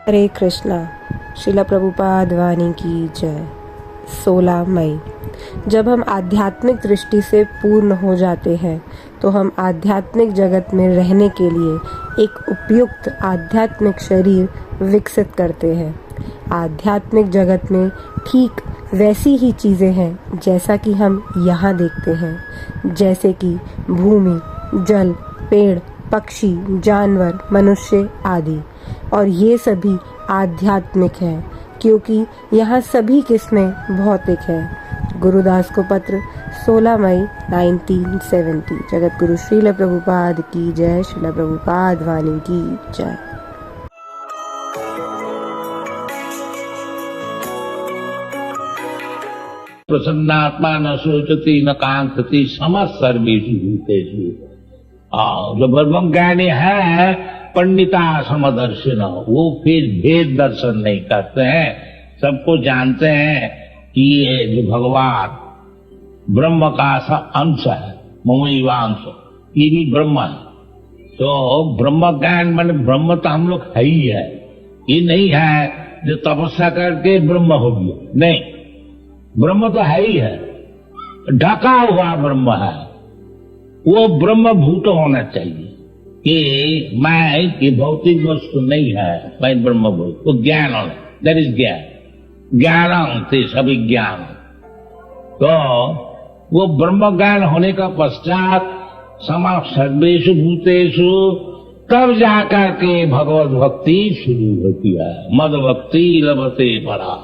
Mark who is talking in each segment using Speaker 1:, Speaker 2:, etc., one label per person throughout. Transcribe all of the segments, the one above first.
Speaker 1: हरे कृष्णा। श्रीला प्रभुपाद वाणी की जय। 16 मई। जब हम आध्यात्मिक दृष्टि से पूर्ण हो जाते हैं तो हम आध्यात्मिक जगत में रहने के लिए एक उपयुक्त आध्यात्मिक शरीर विकसित करते हैं। आध्यात्मिक जगत में ठीक वैसी ही चीज़ें हैं जैसा कि हम यहाँ देखते हैं, जैसे कि भूमि, जल, पेड़, पक्षी, जानवर, मनुष्य आदि। और ये सभी आध्यात्मिक हैं क्योंकि यहाँ सभी किस्में भौतिक हैं। गुरुदास को पत्र 16 मई 1970। जगत गुरु श्रील प्रभुपाद की जय। श्रील प्रभुपाद वाणी की जय।
Speaker 2: प्रसन्नात्मा न सोचती न कांक्षति समस्त सर्वेषु भूतेषु। जो ब्रह्म ज्ञानी है पंडिता समदर्शिन, वो फिर भेद दर्शन नहीं करते हैं, सबको जानते हैं कि ये जो भगवान ब्रह्म का अंश है, ममैवांश, ये भी ब्रह्म है। तो ब्रह्म ज्ञान माने ब्रह्म तो हम लोग है ही है, ये नहीं है जो तपस्या करके ब्रह्म हो गया, नहीं, ब्रह्म तो है ही है, ढका हुआ ब्रह्म है। वो ब्रह्म भूत होना चाहिए कि मैं ये भौतिक वस्तु नहीं है, मैं ब्रह्म भूत। तो ज्ञान होना, दैट इज ज्ञान, ज्ञानम थे सभी ज्ञान। तो वो ब्रह्म ज्ञान होने का पश्चात समस्त सर्वेषु भूतेषु तब जाकर के भगवत भक्ति शुरू होती है। मद भक्ति लभते परा,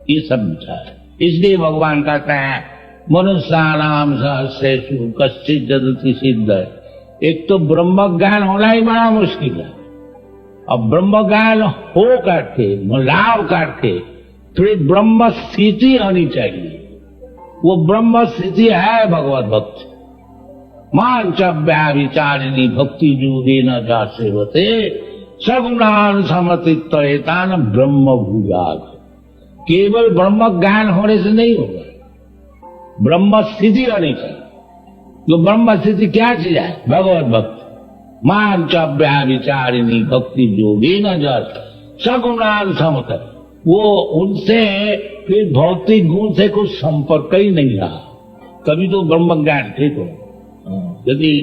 Speaker 2: ये सब है। इसलिए भगवान कहते हैं मनुष्यानाम सहस्रेषु कश्चित् जदति सिद्ध। एक तो ब्रह्म ज्ञान होना ही बड़ा मुश्किल है, अब ब्रह्म ज्ञान हो करके लाभ करके थोड़ी ब्रह्म स्थिति होनी चाहिए। वो ब्रह्म स्थिति है भगवत भक्ति। मांच व्याभिचारिणी भक्ति जोगे न जा सेवते सगुणान समतित्वतान ब्रह्म भूयाग। केवल ब्रह्म ज्ञान होने से नहीं होगा, ब्रह्म स्थिति होनी चाहिए। जो ब्रह्म स्थिति क्या चीज है? भगवत भक्ति। मांच व्याभिचारिणी भक्ति जोगी न जात सगुणान समत। वो उनसे फिर भौतिक गुण से कुछ संपर्क ही नहीं रहा, कभी तो ब्रह्म ज्ञान ठीक हो। यदि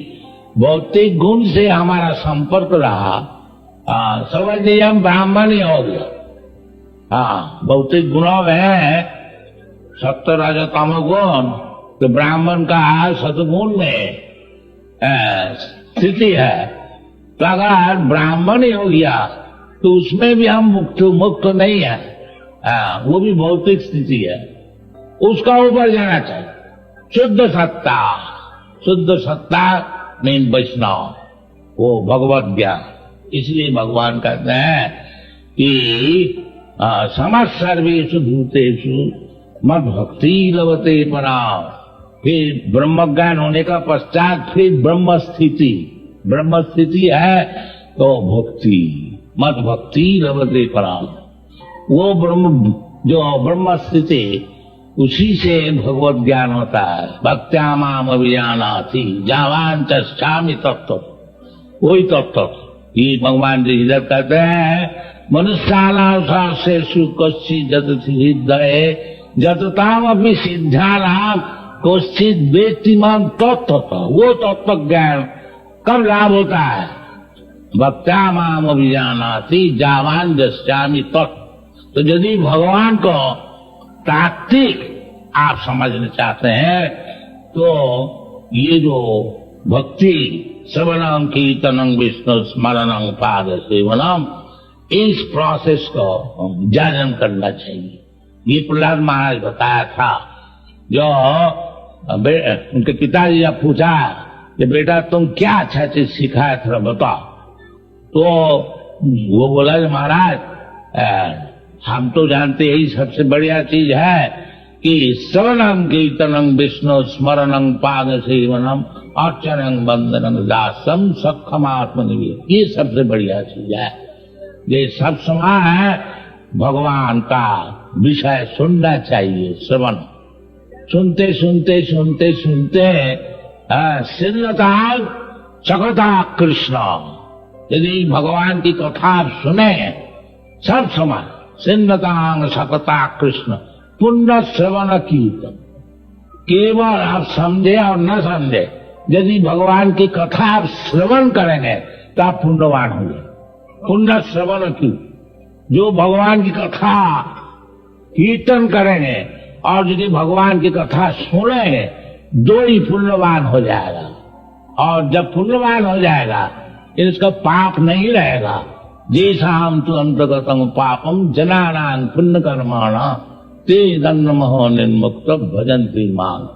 Speaker 2: भौतिक गुण से हमारा संपर्क रहा, समझ लीजिए हम ब्राह्मण ही हो गया। हाँ, भौतिक गुणों में सत्व रज तम गुण, तो ब्राह्मण का सतगुण में स्थिति है। तो अगर ब्राह्मण ही हो गया तो उसमें भी हम मुक्त नहीं है, वो भी भौतिक स्थिति है, उसका ऊपर जाना चाहिए। शुद्ध सत्ता मीन वैष्णव, वो भगवत ज्ञान। इसलिए भगवान कहते हैं कि समस्त सर्वेषु भूतेषु मद भक्ति लभते पराम। फिर ब्रह्म ज्ञान होने का पश्चात फिर ब्रह्म स्थिति है तो भक्ति, मद भक्ति लभते पराम। वो ब्रह्म स्थिति, उसी से भगवत ज्ञान होता है। भक्त्या माम अभिजानाति जावान चामी तत्व, वही तत्व। ये भगवान जी इधर कहते हैं मनुष्यानाम सहस्रेषु कश्चित् जदति सिद्धये जतताम अपनी सिद्धानाम कश्चित् वेत्ति माम तत्व। वो तत्व ज्ञान कब लाभ होता है? भक्त्या माम अभिजानाति जावान जस्यामि तत्व। तो यदि भगवान को तात्विक आप समझना चाहते हैं तो ये जो भक्ति श्रवणं कीर्तनं विष्णु स्मरणं पाद सेवनम, इस प्रोसेस को जागरण करना चाहिए। ये प्रहलाद महाराज बताया था। जो उनके पिताजी ने पूछा कि बेटा तुम क्या अच्छा चीज सीखा है, थोड़ा बताओ। तो वो बोला कि महाराज हम तो जानते यही सबसे बढ़िया चीज है कि श्रवणं कीर्तनं विष्णु स्मरणं पाद सेवनम अर्चनं वंदनं दासम सक्षम आत्मनिवेद। ये सबसे बढ़िया चीज है। ये सब समय भगवान का विषय सुनना चाहिए। श्रवण सुनते सुनते सुनते सुनते सिद्धता सकता कृष्ण। यदि भगवान की कथा आप सुने सब समान। सिन्नतांग सकता कृष्ण पुण्य श्रवण कीर्तन। केवल आप समझे और न समझे, यदि भगवान की कथा आप श्रवण करेंगे तो आप पुण्यवान होंगे। पुण्य श्रवण की, जो भगवान की कथा कीर्तन करेंगे और यदि भगवान की कथा सुनेंगे, दो ही पुण्यवान हो जाएगा। और जब पुण्यवान हो जाएगा, इसका पाप नहीं रहेगा। जेषाम तो अंतगतम पापम जनानां पुण्य कर्माणा ते दंडमहो निर्मुक्त भजन्ति मां।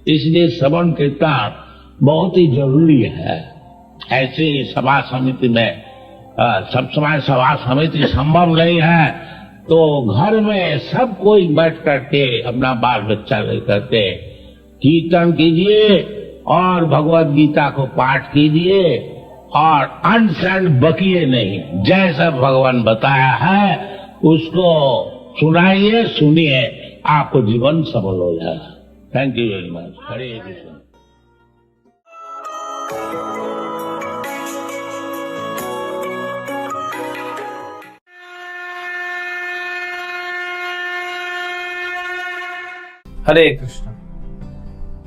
Speaker 2: इसलिए श्रवण कीर्तन बहुत ही जरूरी है। ऐसे सभा समिति में सब समय सभा समिति संभव नहीं है, तो घर में सब कोई बैठ करके अपना बाल बच्चा लेकर के कीर्तन कीजिए और भगवत गीता को पाठ कीजिए और अनशन बकिए नहीं। जैसा भगवान बताया है उसको सुनाइए, सुनिए, आपको जीवन सफल हो जाएगा। Thank you very much. Hare Krishna.
Speaker 3: Hare Krishna.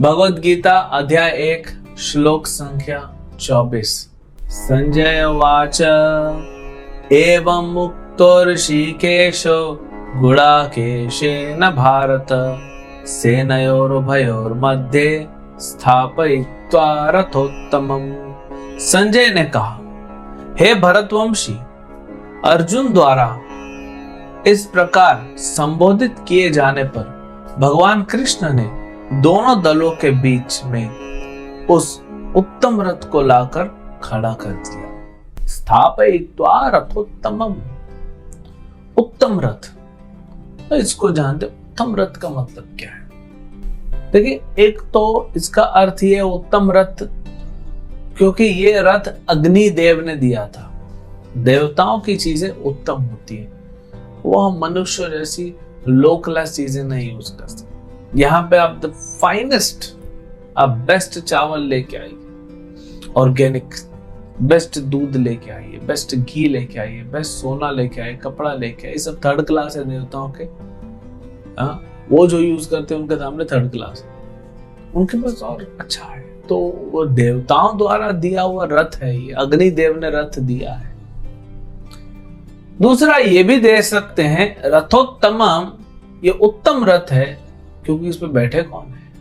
Speaker 3: Bhagavad Gita अध्याय 1 श्लोक संख्या 24। संजय उवाच एवं मुक्तो ऋषिकेशो गुडाकेशेन भारत सेनयोरुभयोर्मध्ये स्थापयित्वा रथोत्तमम्। संजय ने कहा, हे भरतवंशी, अर्जुन द्वारा इस प्रकार संबोधित किए जाने पर भगवान कृष्ण ने दोनों दलों के बीच में उस उत्तम रथ को लाकर खड़ा कर दिया। स्थापयित्वा रथोत्तमम्। उत्तम रथ, तो इसको जानते, उत्तम रथ का मतलब क्या है? देखिए, एक तो इसका अर्थ ये उत्तम रथ, क्योंकि ये रथ अग्नि देव ने दिया था। देवताओं की चीजें उत्तम होती है, वो हम मनुष्य जैसी लो क्लास चीजें नहीं यूज कर सकते। यहाँ पे आप द फाइनेस्ट, आप बेस्ट चावल लेके आइए, ऑर्गेनिक बेस्ट दूध लेके आइए, बेस्ट घी लेके आइए, बेस्ट सोना लेके आइए, कपड़ा लेके आइए। सब थर्ड क्लास है देवताओं के। वो जो यूज करते हैं उनके सामने थर्ड क्लास है, उनके पास और अच्छा है। तो वो देवताओं द्वारा दिया हुआ रथ है, ये अग्नि देव ने रथ दिया है। दूसरा ये भी दे सकते हैं, रथोत्तमम, ये उत्तम रथ है क्योंकि इस पे बैठे कौन है?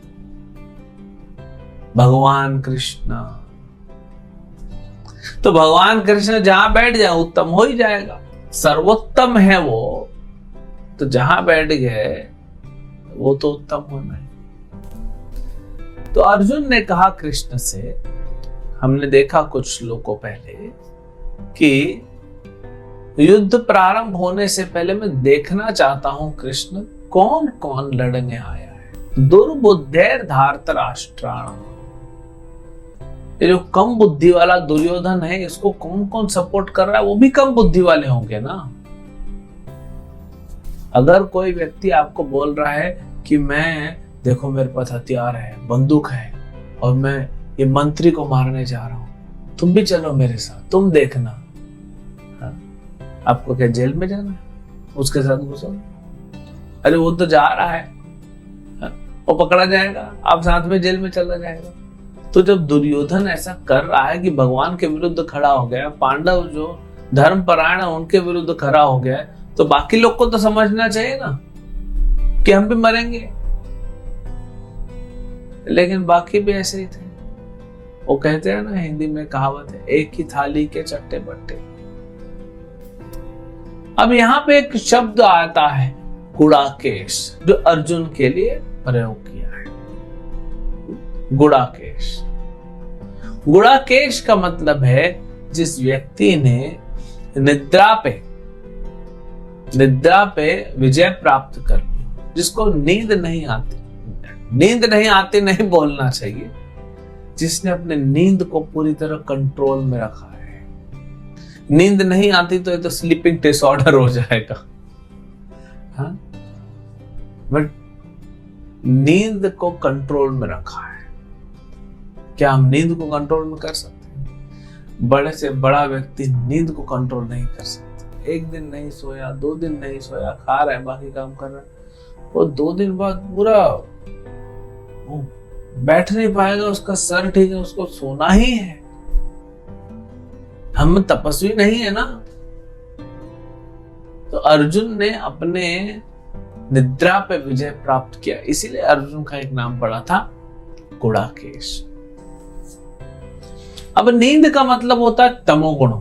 Speaker 3: भगवान कृष्ण। तो भगवान कृष्ण जहां बैठ जाए उत्तम हो ही जाएगा। सर्वोत्तम है वो, तो जहां बैठ गए वो तो उत्तम होना है। तो अर्जुन ने कहा कृष्ण से, हमने देखा कुछ श्लोकों पहले कि युद्ध प्रारंभ होने से पहले मैं देखना चाहता हूं कृष्ण कौन कौन लड़ने आया है। दुर्बुद्धेर धार्तराष्ट्राण। ये जो कम बुद्धि वाला दुर्योधन है, इसको कौन कौन सपोर्ट कर रहा है? वो भी कम बुद्धि वाले होंगे ना। अगर कोई व्यक्ति आपको बोल रहा है कि मैं, देखो मेरे पास हथियार है, बंदूक है और मैं ये मंत्री को मारने जा रहा हूं, तुम भी चलो मेरे साथ, तुम देखना। आपको क्या जेल में जाना है? उसके साथ घुसो। अरे वो तो जा रहा है, वो पकड़ा जाएगा, आप साथ में जेल में चला जाएगा। तो जब दुर्योधन ऐसा कर रहा है कि भगवान के विरुद्ध खड़ा हो गया, पांडव जो धर्मपरायण है उनके विरुद्ध खड़ा हो गया, तो बाकी लोग को तो समझना चाहिए ना कि हम भी मरेंगे। लेकिन बाकी भी ऐसे ही थे। वो कहते हैं ना, हिंदी में कहावत है, एक ही थाली के चट्टे बट्टे। अब यहां पे एक शब्द आता है गुड़ाकेश, जो अर्जुन के लिए प्रयोग किया है। गुड़ाकेश। गुड़ाकेश का मतलब है जिस व्यक्ति ने निद्रा पे विजय प्राप्त कर ली, जिसको नींद नहीं आती। नींद नहीं आती नहीं बोलना चाहिए, जिसने अपने नींद को पूरी तरह कंट्रोल में रखा है। नींद नहीं आती तो ये तो स्लीपिंग डिसऑर्डर हो जाएगा। हाँ, बट नींद को कंट्रोल में रखा है। क्या हम नींद को कंट्रोल में कर सकते हैं? बड़े से बड़ा व्यक्ति नींद को कंट्रोल नहीं कर सकता। एक दिन नहीं सोया, 2 दिन नहीं सोया, खा रहा है, बाकी काम कर रहा है, वो 2 दिन बाद पूरा वो बैठ नहीं पाएगा, उसका सर ठीक है, उसको सोना ही है। हम तपस्वी नहीं है ना। तो अर्जुन ने अपने निद्रा पे विजय प्राप्त किया, इसीलिए अर्जुन का एक नाम पड़ा था गुड़ाकेश। अब नींद का मतलब होता है तमोगुण।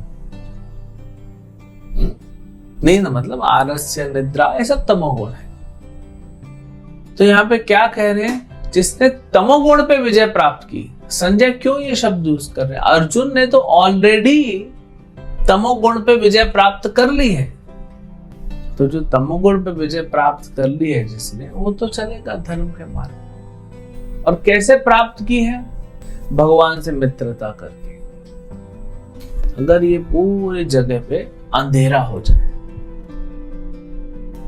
Speaker 3: नींद मतलब आलस्य, निद्रा, ये सब तमोगुण है। तो यहां पे क्या कह रहे हैं, जिसने तमोगुण पे विजय प्राप्त की। संजय क्यों ये शब्द यूज कर रहे हैं? अर्जुन ने तो ऑलरेडी तमोगुण पे विजय प्राप्त कर ली है। तो जो तमोगुण पे विजय प्राप्त कर ली है जिसने, वो तो चलेगा धर्म के मार्ग। और कैसे प्राप्त की है? भगवान से मित्रता करके। अगर ये पूरी जगह पे अंधेरा हो जाए,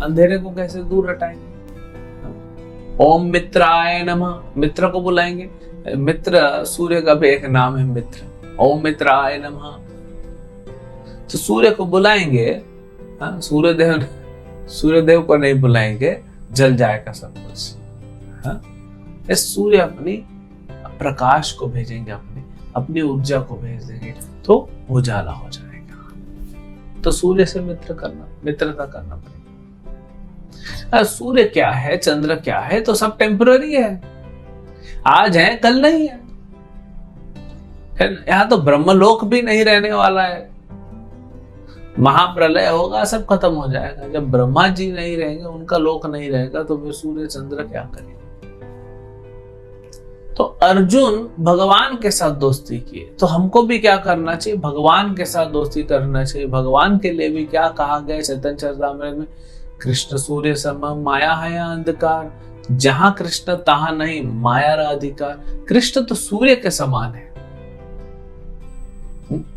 Speaker 3: अंधेरे को कैसे दूर हटाएंगे? ओम मित्राय नमः, मित्र को बुलाएंगे। मित्र सूर्य का भी एक नाम है मित्र। ओम मित्राय नमः, तो सूर्य को बुलाएंगे। सूर्यदेव को नहीं बुलाएंगे, जल जाएगा सब कुछ। इस सूर्य अपनी प्रकाश को भेजेंगे, अपनी ऊर्जा को भेज देंगे, तो उजाला हो जाएगा। तो सूर्य से मित्रता करना पड़ेगा। सूर्य क्या है, चंद्र क्या है, तो सब टेम्पररी है। आज है, कल नहीं है। यहां तो ब्रह्मलोक भी नहीं रहने वाला है। महाप्रलय होगा, सब खत्म हो जाएगा। जब ब्रह्मा जी नहीं रहेंगे, उनका लोक नहीं रहेगा, तो वे सूर्य चंद्र क्या करेंगे? तो अर्जुन भगवान के साथ दोस्ती किए। तो हमको भी क्या करना चाहिए? भगवान के साथ दोस्ती करना चाहिए। भगवान के लिए भी क्या कहा गया चैतन्य चरितामृत में? कृष्ण सूर्य समम माया है अंधकार, जहां कृष्ण तहां नहीं माया रा अधिकार। कृष्ण तो सूर्य के समान है,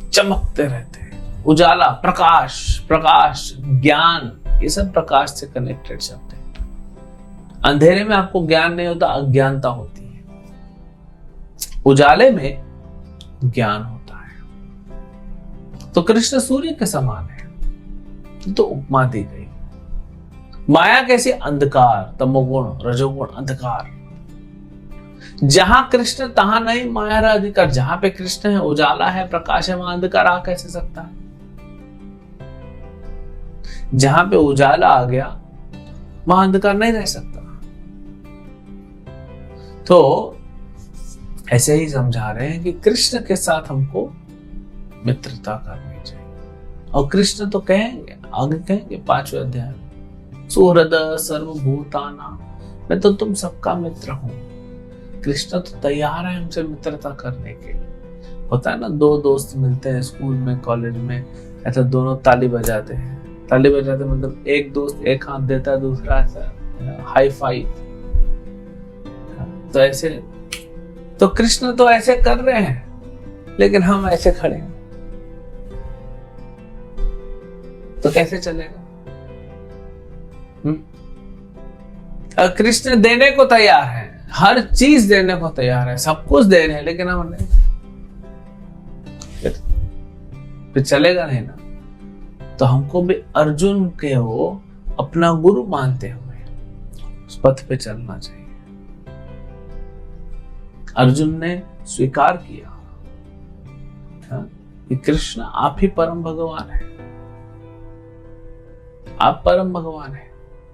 Speaker 3: चमकते रहते हैं। उजाला, प्रकाश, ज्ञान, ये सब प्रकाश से कनेक्टेड शब्द है। अंधेरे में आपको ज्ञान नहीं होता, अज्ञानता होती है। उजाले में ज्ञान होता है। तो कृष्ण सूर्य के समान है, तो उपमा दी गई। माया कैसी? अंधकार, तमोगुण, रजोगुण, अंधकार। जहां कृष्ण तहां नहीं माया रा अधिकार। जहां पे कृष्ण है, उजाला है, प्रकाश है, वहां अंधकार आ कैसे सकता है? जहां पे उजाला आ गया, वहां अंधकार नहीं रह सकता। तो ऐसे ही समझा रहे हैं कि कृष्ण के साथ हमको मित्रता करनी चाहिए। और कृष्ण तो कहेंगे, आगे कहेंगे 5वें अध्याय में, सुहृद सर्वभूतानां, मैं तो तुम सबका मित्र हूं। कृष्ण तो तैयार है हमसे मित्रता करने के लिए। होता है ना, 2 दोस्त मिलते हैं स्कूल में, कॉलेज में, ऐसा दोनों ताली बजाते हैं। ताली बजाते मतलब एक दोस्त एक हाथ देता है, दूसरा ऐसा हाई फाइव। तो ऐसे, तो कृष्ण तो ऐसे कर रहे हैं, लेकिन हम ऐसे खड़े हैं, तो कैसे चलेगा? कृष्ण देने को तैयार है, हर चीज देने को तैयार है, सब कुछ दे रहे हैं, लेकिन हम नहीं। फिर चलेगा नहीं ना। तो हमको भी अर्जुन के वो अपना गुरु मानते हुए उस पथ पे चलना चाहिए। अर्जुन ने स्वीकार किया कि कृष्ण आप ही परम भगवान है, आप परम भगवान है।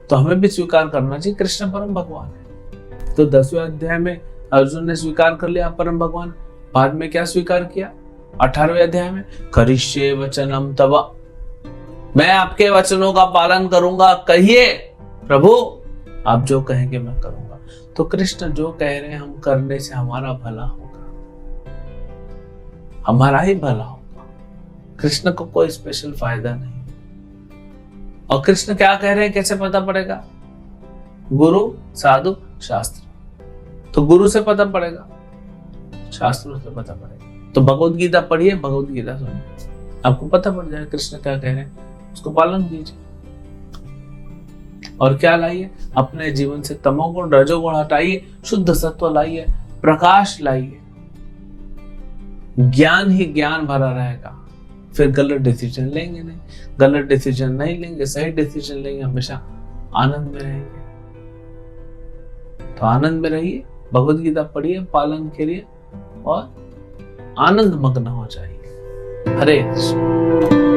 Speaker 3: तो हमें भी स्वीकार करना चाहिए कृष्ण परम भगवान है। तो 10वें अध्याय में अर्जुन ने स्वीकार कर लिया परम भगवान। बाद में क्या स्वीकार किया? 18वें अध्याय में, करिष्ये वचनम तव, मैं आपके वचनों का पालन करूंगा। कहिए प्रभु, आप जो कहेंगे मैं करूंगा। तो कृष्ण जो कह रहे हैं हम करने से हमारा भला होगा, हमारा ही भला होगा। कृष्ण को कोई स्पेशल फायदा नहीं। और कृष्ण क्या कह रहे हैं कैसे पता पड़ेगा? गुरु, साधु, शास्त्र। तो गुरु से पता पड़ेगा, शास्त्रों से पता पड़ेगा। तो भगवद गीता पढ़िए, भगवद गीता सुनिए, आपको पता पड़ जाएगा कृष्ण क्या कह रहे हैं, उसको पालन कीजिए। और क्या लाइए? अपने जीवन से तमोगुण रजोगुण हटाइए, शुद्ध सत्व लाइए, प्रकाश लाइए। ज्ञान ही ज्ञान भरा रहेगा। फिर गलत डिसीजन लेंगे नहीं, गलत डिसीजन नहीं लेंगे, सही डिसीजन लेंगे, हमेशा आनंद में रहेंगे। तो आनंद में रहिए, भगवत गीता पढ़िए, पालन करिए और आनंद मग्न हो जाइए। हरे कृष्ण।